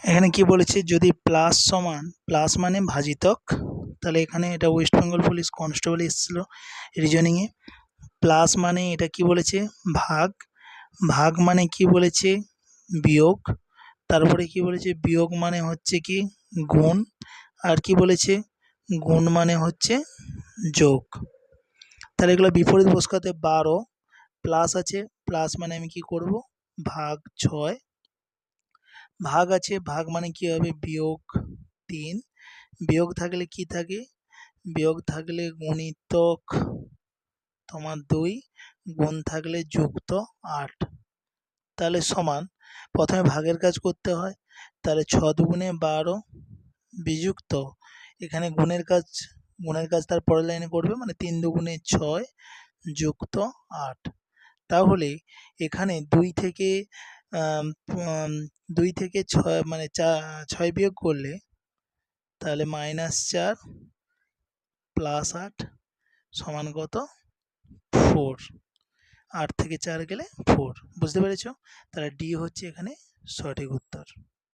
এখানে কি বলেছে, যদি প্লাস সমান, প্লাস মানে ভাজিতক, তাহলে এখানে এটা ওয়েস্ট বেঙ্গল পুলিশ কনস্টেবল এসেছিল রিজনিংয়ে। প্লাস মানে এটা কি বলেছে, ভাগ, ভাগ মানে কি বলেছে, বিয়োগ, তারপরে কি বলেছে, বিয়োগ মানে হচ্ছে কি গুণ, আর কি বলেছে, গুণ মানে হচ্ছে যোগ। তাহলে এগুলো বিপরীত বসকাতে 12 প্লাস আছে, প্লাস মানে আমি কি করব, ভাগ 6, ভাগ আছে, ভাগ মানে কি হবে, বিয়োগ 3, বিয়োগ থাকলে কি থাকে, বিয়োগ থাকলে গুণিতক তোমার 2, গুণ থাকলে যুক্ত 8। তাহলে সমান, প্রথমে ভাগের কাজ করতে হয়, তাহলে 6 দুগুণে 12 বিযুক্ত, এখানে গুণের কাজ তার পরের লাইনে করবে, মানে 3 দুগুণে 6 যুক্ত 8। তাহলে এখানে 2 থেকে 6 মানে 6 বিয়োগ করলে তাহলে -4 +8 সমান কত, 4। 8 থেকে 4 গেলে 4। বুঝতে পেরেছ? তাহলে ডি হচ্ছে এখানে সঠিক উত্তর।